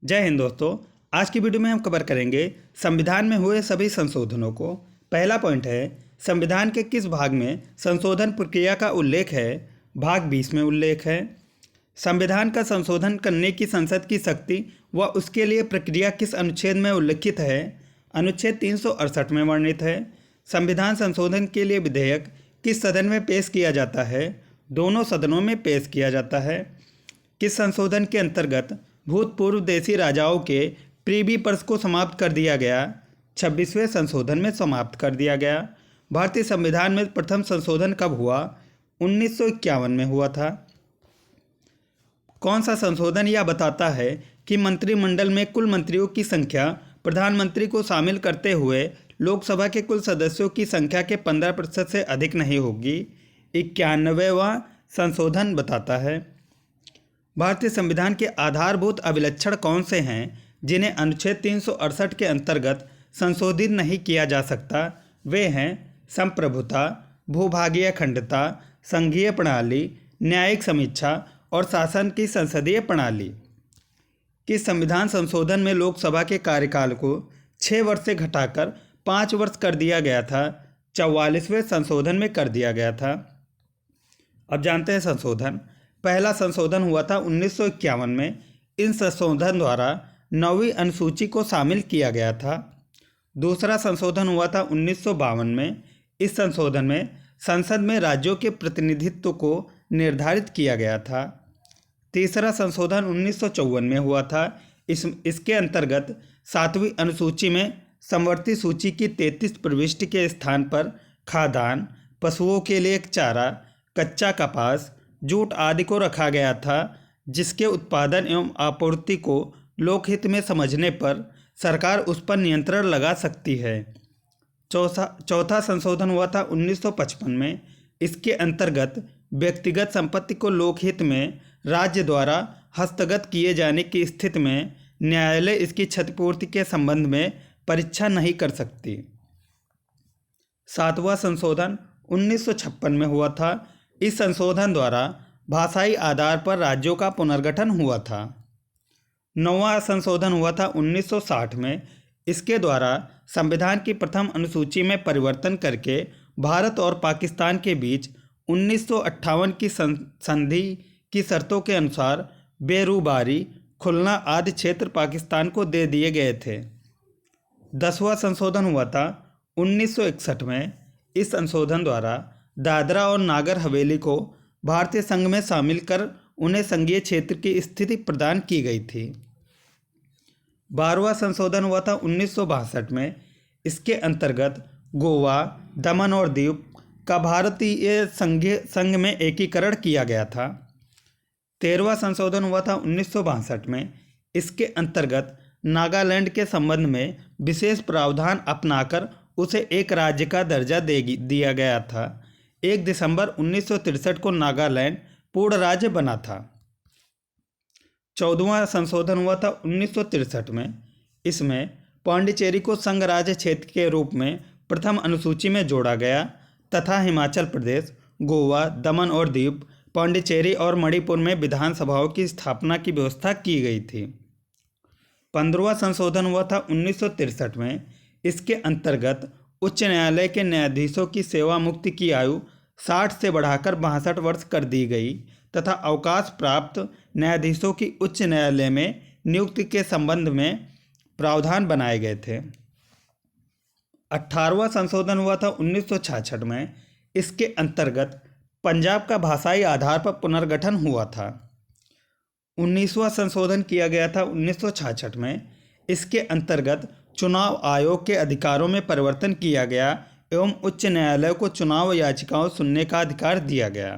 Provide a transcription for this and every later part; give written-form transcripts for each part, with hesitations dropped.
जय हिंद दोस्तों। आज की वीडियो में हम कवर करेंगे संविधान में हुए सभी संशोधनों को। पहला पॉइंट है, संविधान के किस भाग में संशोधन प्रक्रिया का उल्लेख है। भाग 20 में उल्लेख है। संविधान का संशोधन करने की संसद की शक्ति व उसके लिए प्रक्रिया किस अनुच्छेद में उल्लिखित है। अनुच्छेद 368 में वर्णित है। संविधान संशोधन के लिए विधेयक किस सदन में पेश किया जाता है। दोनों सदनों में पेश किया जाता है। किस संशोधन के अंतर्गत भूतपूर्व देशी राजाओं के प्रीवी पर्स को समाप्त कर दिया गया। 26वें संशोधन में समाप्त कर दिया गया। भारतीय संविधान में प्रथम संशोधन कब हुआ। 1951 में हुआ था। कौन सा संशोधन यह बताता है कि मंत्रिमंडल में कुल मंत्रियों की संख्या प्रधानमंत्री को शामिल करते हुए लोकसभा के कुल सदस्यों की संख्या के 15% से अधिक नहीं होगी। 91वां संशोधन बताता है। भारतीय संविधान के आधारभूत अभिलक्षण कौन से हैं जिन्हें अनुच्छेद 368 के अंतर्गत संशोधित नहीं किया जा सकता। वे हैं संप्रभुता, भूभागीय अखंडता, संघीय प्रणाली, न्यायिक समीक्षा और शासन की संसदीय प्रणाली। किस संविधान संशोधन में लोकसभा के कार्यकाल को 6 वर्ष से घटाकर 5 वर्ष कर दिया गया था। 44वें संशोधन में कर दिया गया था। अब जानते हैं संशोधन। पहला संशोधन हुआ था 1951 में। इन संशोधन द्वारा 9वीं अनुसूची को शामिल किया गया था। दूसरा संशोधन हुआ था 1952 में। इस संशोधन में संसद में राज्यों के प्रतिनिधित्व को निर्धारित किया गया था। तीसरा संशोधन 1954 में हुआ था। इसके अंतर्गत 7वीं अनुसूची में समवर्ती सूची की 33 प्रविष्टि के स्थान पर खाद्यान्न, पशुओं के लिए चारा, कच्चा कपास, जूट आदि को रखा गया था, जिसके उत्पादन एवं आपूर्ति को लोकहित में समझने पर सरकार उस पर नियंत्रण लगा सकती है। चौथा संशोधन हुआ था 1955 में। इसके अंतर्गत व्यक्तिगत संपत्ति को लोकहित में राज्य द्वारा हस्तगत किए जाने की स्थिति में न्यायालय इसकी क्षतिपूर्ति के संबंध में परीक्षा नहीं कर सकती। 7वां संशोधन 1956 में हुआ था। इस संशोधन द्वारा भाषाई आधार पर राज्यों का पुनर्गठन हुआ था। 9वां संशोधन हुआ था 1960 में। इसके द्वारा संविधान की प्रथम अनुसूची में परिवर्तन करके भारत और पाकिस्तान के बीच 1958 की संधि की शर्तों के अनुसार बेरूबारी, खुलना आदि क्षेत्र पाकिस्तान को दे दिए गए थे। 10वां संशोधन हुआ था 1961 में। इस संशोधन द्वारा दादरा और नागर हवेली को भारतीय संघ में शामिल कर उन्हें संघीय क्षेत्र की स्थिति प्रदान की गई थी। 12वां संशोधन हुआ था 1962 में। इसके अंतर्गत गोवा, दमन और दीव का भारतीय संघ में एकीकरण किया गया था। 13वां संशोधन हुआ था 1962 में। इसके अंतर्गत नागालैंड के संबंध में विशेष प्रावधान अपनाकर उसे एक राज्य का दर्जा दिया गया था। 1 दिसंबर 1963 को नागालैंड पूर्ण राज्य बना था। 14वां संशोधन हुआ था 1963 में। इसमें पांडिचेरी को संघ राज्य क्षेत्र के रूप में प्रथम अनुसूची में जोड़ा गया तथा हिमाचल प्रदेश, गोवा, दमन और दीव, पांडिचेरी और मणिपुर में विधानसभाओं की स्थापना की व्यवस्था की गई थी। 15वां संशोधन हुआ था 1963 में। इसके अंतर्गत उच्च न्यायालय के न्यायाधीशों की सेवा मुक्ति की आयु 60 से बढ़ाकर 62 वर्ष कर दी गई तथा अवकाश प्राप्त न्यायाधीशों की उच्च न्यायालय में नियुक्ति के संबंध में प्रावधान बनाए गए थे। 18वां संशोधन हुआ था 1966 में। इसके अंतर्गत पंजाब का भाषाई आधार पर पुनर्गठन हुआ था। 19वां संशोधन किया गया था 1966 में। इसके अंतर्गत चुनाव आयोग के अधिकारों में परिवर्तन किया गया एवं उच्च न्यायालय को चुनाव याचिकाओं सुनने का अधिकार दिया गया।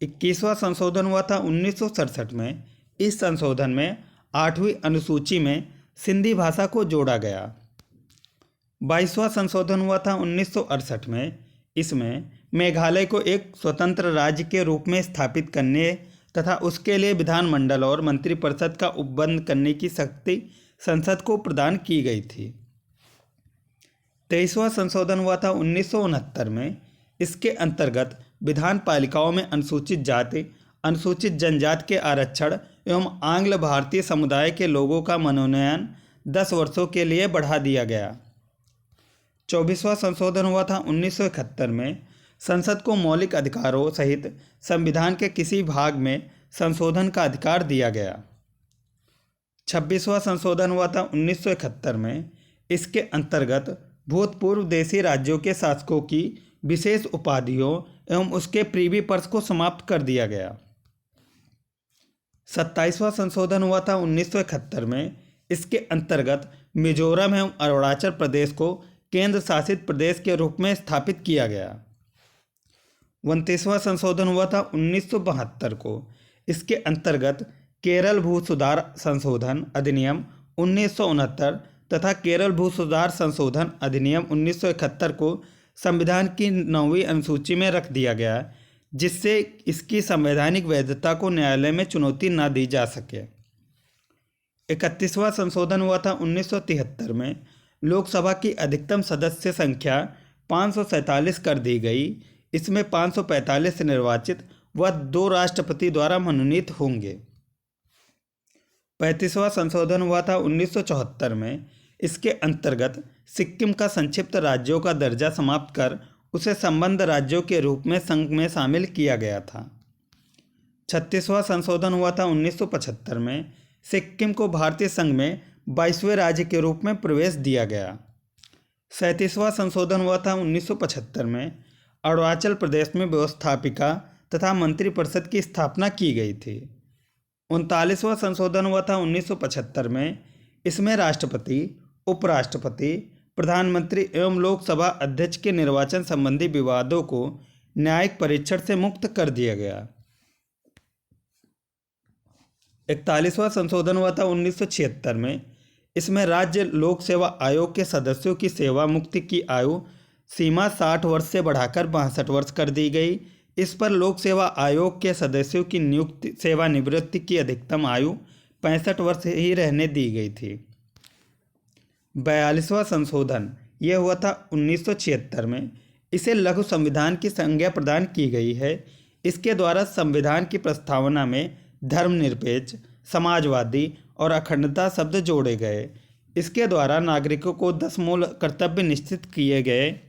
21वां संशोधन हुआ था 1967 में। इस संशोधन में 8वीं अनुसूची में सिंधी भाषा को जोड़ा गया। 22वां संशोधन हुआ था 1968 में। इसमें मेघालय को एक स्वतंत्र राज्य के रूप में स्थापित करने तथा उसके लिए विधानमंडल और मंत्रिपरिषद का उपबंध करने की शक्ति संसद को प्रदान की गई थी। 23वां संशोधन हुआ था 1969 में। इसके अंतर्गत विधान पालिकाओं में अनुसूचित जाति अनुसूचित जनजाति के आरक्षण एवं आंग्ल भारतीय समुदाय के लोगों का मनोनयन 10 वर्षों के लिए बढ़ा दिया गया। 24वां संशोधन हुआ था 1971 में। संसद को मौलिक अधिकारों सहित संविधान के किसी भाग में संशोधन का अधिकार दिया गया। 26वां संशोधन हुआ था 1971 में। इसके अंतर्गत भूतपूर्व देशी राज्यों के शासकों की विशेष उपाधियों एवं उसके प्रीवी पर्स को समाप्त कर दिया गया। 27वां संशोधन हुआ था 1971 में। इसके अंतर्गत मिजोरम एवं अरुणाचल प्रदेश को केंद्र शासित प्रदेश के रूप में स्थापित किया गया। 29वां संशोधन हुआ था 1972 को। इसके अंतर्गत केरल भू सुधार संशोधन अधिनियम 1969 तथा केरल भू सुधार संशोधन अधिनियम 1971 को संविधान की 9वीं अनुसूची में रख दिया गया, जिससे इसकी संवैधानिक वैधता को न्यायालय में चुनौती न दी जा सके। 31वां संशोधन हुआ था 1973 में। लोकसभा की अधिकतम सदस्य संख्या 547 कर दी गई। इसमें 545 निर्वाचित व 2 राष्ट्रपति द्वारा मनोनीत होंगे। 35वां संशोधन हुआ था 1974 में। इसके अंतर्गत सिक्किम का संक्षिप्त राज्यों का दर्जा समाप्त कर उसे संबद्ध राज्यों के रूप में संघ में शामिल किया गया था। 36वां संशोधन हुआ था 1975 में। सिक्किम को भारतीय संघ में 22वें राज्य के रूप में प्रवेश दिया गया। 37वां संशोधन हुआ था 1975 में। अरुणाचल प्रदेश में व्यवस्थापिका तथा मंत्रिपरिषद की स्थापना की गई थी। 39वां संशोधन हुआ था 1975 में। इसमें राष्ट्रपति, उपराष्ट्रपति, प्रधानमंत्री एवं लोकसभा अध्यक्ष के निर्वाचन संबंधी विवादों को न्यायिक परीक्षण से मुक्त कर दिया गया। 41वां संशोधन हुआ था 1976 में। इसमें राज्य लोक सेवा आयोग के सदस्यों की सेवा मुक्ति की आयु सीमा 60 वर्ष से बढ़ाकर 62 वर्ष कर दी गई। इस पर लोक सेवा आयोग के सदस्यों की नियुक्ति सेवानिवृत्ति की अधिकतम आयु 65 वर्ष ही रहने दी गई थी। 42वां संशोधन यह हुआ था 1976 में। इसे लघु संविधान की संज्ञा प्रदान की गई है। इसके द्वारा संविधान की प्रस्तावना में धर्मनिरपेक्ष, समाजवादी और अखंडता शब्द जोड़े गए। इसके द्वारा नागरिकों को 10 मूल कर्तव्य निश्चित किए गए।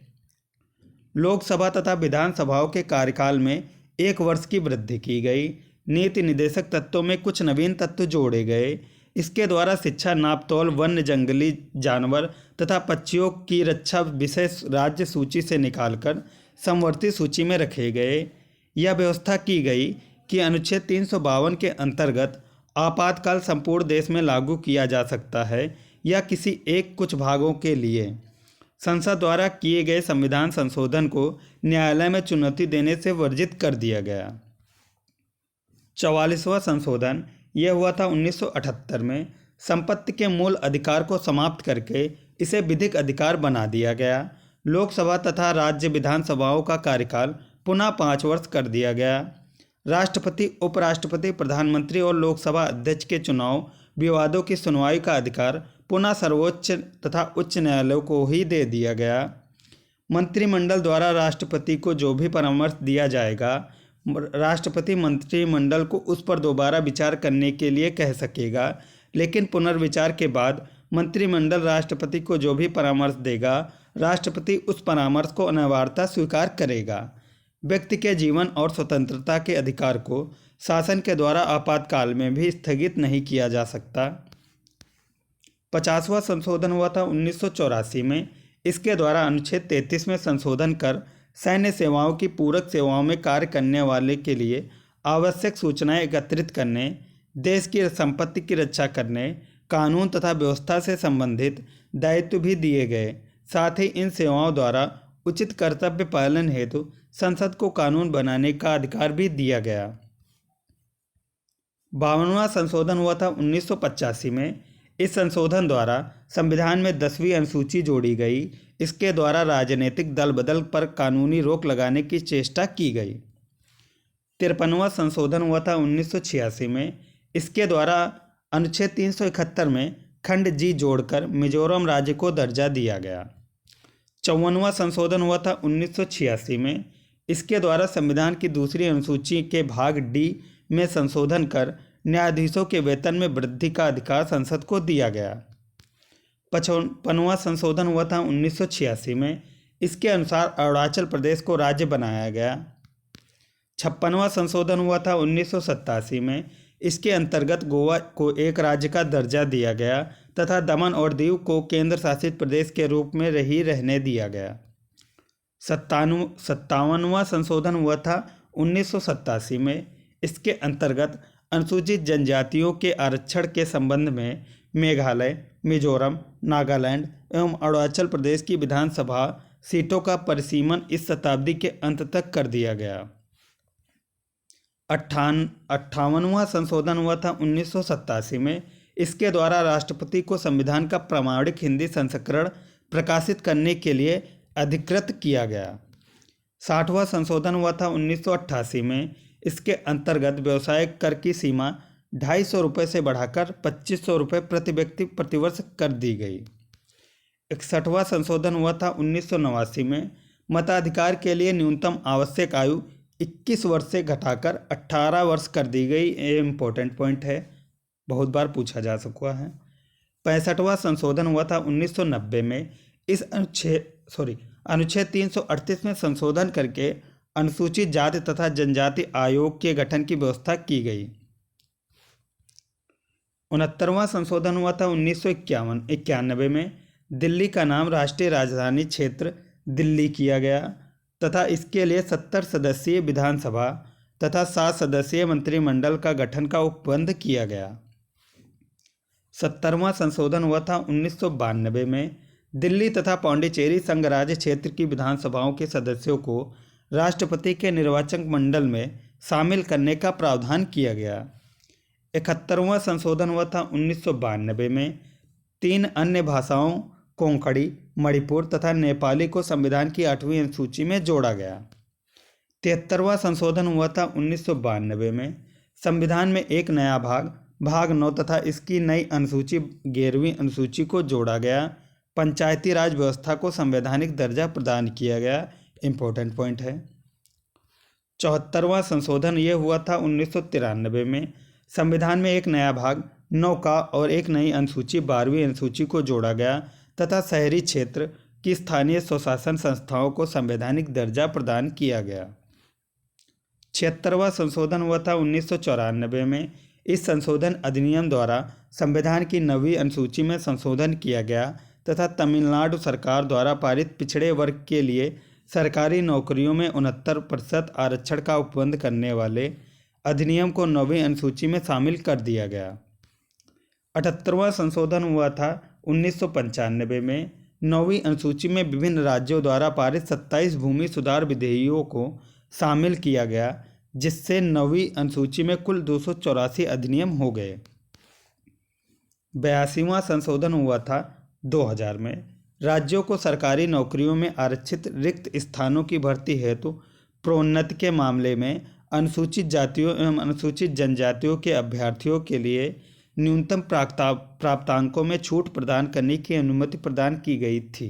लोकसभा तथा विधानसभाओं के कार्यकाल में 1 वर्ष की वृद्धि की गई। नीति निर्देशक तत्वों में कुछ नवीन तत्व जोड़े गए। इसके द्वारा शिक्षा, नापतोल, वन्य जंगली जानवर तथा पक्षियों की रक्षा विषय राज्य सूची से निकालकर समवर्ती सूची में रखे गए। यह व्यवस्था की गई कि अनुच्छेद 352 के अंतर्गत आपातकाल संपूर्ण देश में लागू किया जा सकता है या किसी एक कुछ भागों के लिए। संसद द्वारा किए गए संविधान संशोधन को न्यायालय में चुनौती देने से वर्जित कर दिया गया। 44वां संशोधन यह हुआ था 1978 में। संपत्ति के मूल अधिकार को समाप्त करके इसे विधिक अधिकार बना दिया गया। लोकसभा तथा राज्य विधानसभाओं का कार्यकाल पुनः 5 वर्ष कर दिया गया। राष्ट्रपति, उपराष्ट्रपति, प्रधानमंत्री और लोकसभा अध्यक्ष के चुनाव विवादों की सुनवाई का अधिकार पुनः सर्वोच्च तथा उच्च न्यायालयों को ही दे दिया गया। मंत्रिमंडल द्वारा राष्ट्रपति को जो भी परामर्श दिया जाएगा, राष्ट्रपति मंत्रिमंडल को उस पर दोबारा विचार करने के लिए कह सकेगा, लेकिन पुनर्विचार के बाद मंत्रिमंडल राष्ट्रपति को जो भी परामर्श देगा, राष्ट्रपति उस परामर्श को अनिवार्यता स्वीकार करेगा। व्यक्ति के जीवन और स्वतंत्रता के अधिकार को शासन के द्वारा आपातकाल में भी स्थगित नहीं किया जा सकता। 50वां संशोधन हुआ था 1984 में। इसके द्वारा अनुच्छेद 33 में संशोधन कर सैन्य सेवाओं की पूरक सेवाओं में कार्य करने वाले के लिए आवश्यक सूचनाएं एकत्रित करने, देश की संपत्ति की रक्षा करने, कानून तथा व्यवस्था से संबंधित दायित्व भी दिए गए। साथ ही इन सेवाओं द्वारा उचित कर्तव्य पालन हेतु संसद को कानून बनाने का अधिकार भी दिया गया। 52वां संशोधन हुआ था 1985 में। इस संशोधन द्वारा संविधान में 10वीं अनुसूची जोड़ी गई। इसके द्वारा राजनीतिक दल बदल पर कानूनी रोक लगाने की चेष्टा की गई। 53वां संशोधन हुआ था 1986 में। इसके द्वारा अनुच्छेद 371 में खंड जी जोड़कर मिजोरम राज्य को दर्जा दिया गया। 54वां संशोधन हुआ था 1986 में। इसके द्वारा संविधान की दूसरी अनुसूची के भाग डी में संशोधन कर न्यायाधीशों के वेतन में वृद्धि का अधिकार संसद को दिया गया। 55वां संशोधन हुआ था 1986 में। इसके अनुसार अरुणाचल प्रदेश को राज्य बनाया गया। 56वां संशोधन हुआ था 1987 में। इसके अंतर्गत गोवा को एक राज्य का दर्जा दिया गया तथा दमन और दीव को केंद्र शासित प्रदेश के रूप में रहने दिया गया। 57वां संशोधन हुआ था 1987 में। इसके अंतर्गत अनुसूचित जनजातियों के आरक्षण के संबंध में मेघालय, मिजोरम, नागालैंड एवं अरुणाचल प्रदेश की विधानसभा सीटों का परिसीमन इस शताब्दी के अंत तक कर दिया गया। 58वां संशोधन हुआ था 1987 में। इसके द्वारा राष्ट्रपति को संविधान का प्रामाणिक हिंदी संस्करण प्रकाशित करने के लिए अधिकृत किया गया। 60वां संशोधन हुआ था 1988 में। इसके अंतर्गत व्यवसायिक कर की सीमा 250 रुपये से बढ़ाकर 2500 रुपये प्रति व्यक्ति प्रतिवर्ष कर दी गई। 61वां संशोधन हुआ था 1989 में। मताधिकार के लिए न्यूनतम आवश्यक आयु 21 वर्ष से घटाकर 18 वर्ष कर दी गई। ये इम्पोर्टेंट पॉइंट है, बहुत बार पूछा जा चुका है। 65वां संशोधन हुआ था 1990 में। इस अनुच्छेद 338 में संशोधन करके अनुसूचित जाति तथा जनजाति आयोग के गठन की व्यवस्था की गई। 69वां संशोधन हुआ था 1991 में। दिल्ली का नाम राष्ट्रीय राजधानी क्षेत्र दिल्ली किया गया तथा इसके लिए 70 सदस्यीय विधानसभा तथा 7 सदस्यीय मंत्रिमंडल का गठन का उपबंध किया गया। 70वां संशोधन हुआ था 1992 में। दिल्ली तथा पौंडीचेरी संघ राज्य क्षेत्र की विधानसभाओं के सदस्यों को राष्ट्रपति के निर्वाचक मंडल में शामिल करने का प्रावधान किया गया। 71वां संशोधन हुआ था 1992 में। 3 अन्य भाषाओं कोंकणी, मणिपुर तथा नेपाली को संविधान की 8वीं अनुसूची में जोड़ा गया। 73वां संशोधन हुआ था 1992 में। संविधान में एक नया भाग 9 तथा इसकी नई अनुसूची 11वीं अनुसूची को जोड़ा गया। पंचायती राज व्यवस्था को संवैधानिक दर्जा प्रदान किया गया। इम्पोर्टेंट पॉइंट है। 74वां संशोधन ये हुआ था 1993 में। संविधान में एक नया भाग 9 का और एक नई अनुसूची 12वीं अनुसूची को जोड़ा गया तथा शहरी क्षेत्र की स्थानीय स्वशासन संस्थाओं को संवैधानिक दर्जा प्रदान किया गया। 76वां संशोधन हुआ था 1994 में। इस संशोधन अधिनियम द्वारा संविधान की 9वीं अनुसूची में संशोधन किया गया तथा तमिलनाडु सरकार द्वारा पारित पिछड़े वर्ग के लिए सरकारी नौकरियों में 69% आरक्षण का उपबंध करने वाले अधिनियम को 9वीं अनुसूची में शामिल कर दिया गया। 78वां संशोधन हुआ था 1995 में। 9वीं अनुसूची में विभिन्न राज्यों द्वारा पारित 27 भूमि सुधार विधेयकों को शामिल किया गया, जिससे 9वीं अनुसूची में कुल 284 अधिनियम हो गए। 82वां संशोधन हुआ था 2000 में। राज्यों को सरकारी नौकरियों में आरक्षित रिक्त स्थानों की भर्ती हेतु प्रोन्नति के मामले में अनुसूचित जातियों एवं अनुसूचित जनजातियों के अभ्यर्थियों के लिए न्यूनतम प्राप्तांकों में छूट प्रदान करने की अनुमति प्रदान की गई थी।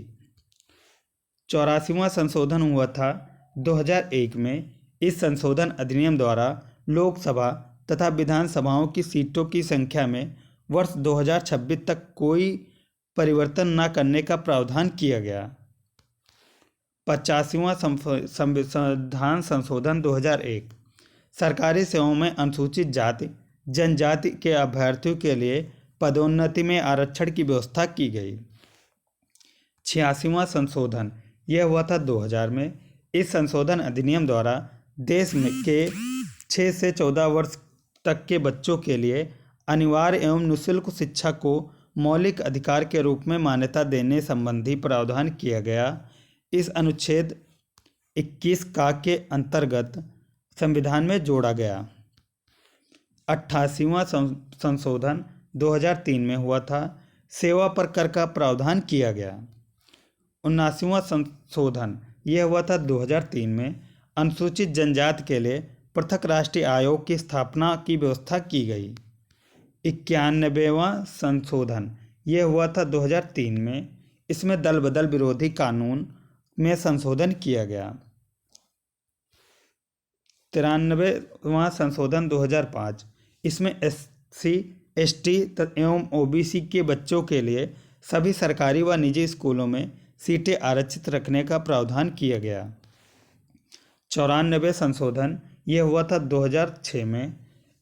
84वां संशोधन हुआ था 2001 में। इस संशोधन अधिनियम द्वारा लोकसभा तथा विधानसभाओं की सीटों की संख्या में वर्ष 2026 तक कोई परिवर्तन न करने का प्रावधान किया गया। 85वां संविधान संशोधन 2001 सरकारी सेवाओं में अनुसूचित जाति जनजाति के अभ्यर्थियों के लिए पदोन्नति में आरक्षण की व्यवस्था की गई। 86वां संशोधन यह हुआ था 2000 में। इस संशोधन अधिनियम द्वारा देश में के 6 से 14 वर्ष तक के बच्चों के लिए अनिवार्य एवं निःशुल्क शिक्षा को मौलिक अधिकार के रूप में मान्यता देने संबंधी प्रावधान किया गया। इस अनुच्छेद 21 का के अंतर्गत संविधान में जोड़ा गया। 88वां संशोधन 2003 में हुआ था। सेवा पर कर का प्रावधान किया गया। 79वां संशोधन यह हुआ था 2003 में। अनुसूचित जनजाति के लिए पृथक राष्ट्रीय आयोग की स्थापना की व्यवस्था की गई। 91वां संशोधन यह हुआ था 2003 में। इसमें दल बदल विरोधी कानून में संशोधन किया गया। 93वां संशोधन 2005, इसमें SC ST एवं OBC के बच्चों के लिए सभी सरकारी व निजी स्कूलों में सीटें आरक्षित रखने का प्रावधान किया गया। 94 संशोधन यह हुआ था 2006 में।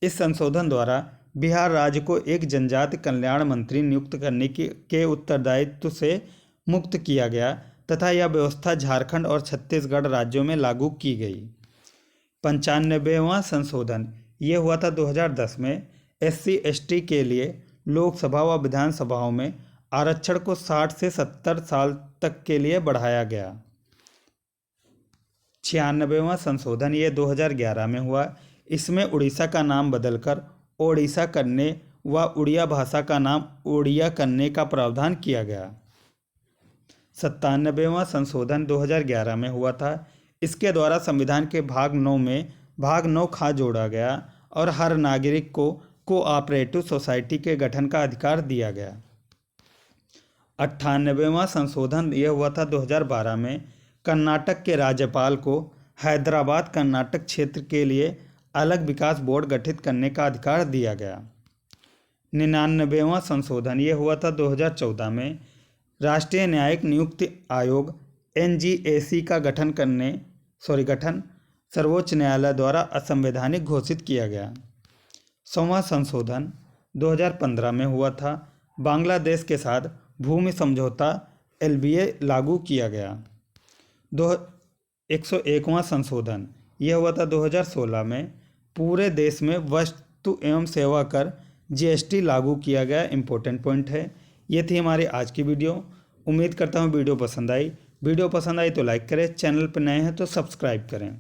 इस संशोधन द्वारा बिहार राज्य को एक जनजाति कल्याण मंत्री नियुक्त करने के उत्तरदायित्व से मुक्त किया गया तथा यह व्यवस्था झारखंड और छत्तीसगढ़ राज्यों में लागू की गई। 95वां संशोधन यह हुआ था 2010 में। SC ST के लिए लोकसभा व विधानसभाओं में आरक्षण को 60 से 70 साल तक के लिए बढ़ाया गया। 96वां संशोधन ये 2011 में हुआ। इसमें उड़ीसा का नाम बदलकर ओडिशा करने व उड़िया भाषा का नाम ओडिया करने का प्रावधान किया गया। 97वां संशोधन 2011 में हुआ था। इसके द्वारा संविधान के भाग 9 में भाग 9 खा जोड़ा गया और हर नागरिक को कोऑपरेटिव सोसाइटी के गठन का अधिकार दिया गया। 98वां संशोधन यह हुआ था 2012 में। कर्नाटक के राज्यपाल को हैदराबाद कर्नाटक क्षेत्र के लिए अलग विकास बोर्ड गठित करने का अधिकार दिया गया। 99वां संशोधन यह हुआ था 2014 में। राष्ट्रीय न्यायिक नियुक्ति आयोग NGAC का गठन सर्वोच्च न्यायालय द्वारा असंवैधानिक घोषित किया गया। 100वां संशोधन 2015 में हुआ था। बांग्लादेश के साथ भूमि समझौता LBA लागू किया गया। 101वां संशोधन यह हुआ था 2016 में। पूरे देश में वस्तु एवं सेवा कर GST लागू किया गया। इम्पोर्टेंट पॉइंट है। ये थी हमारी आज की वीडियो। उम्मीद करता हूँ वीडियो पसंद आई। वीडियो पसंद आई तो लाइक करें, चैनल पर नए हैं तो सब्सक्राइब करें।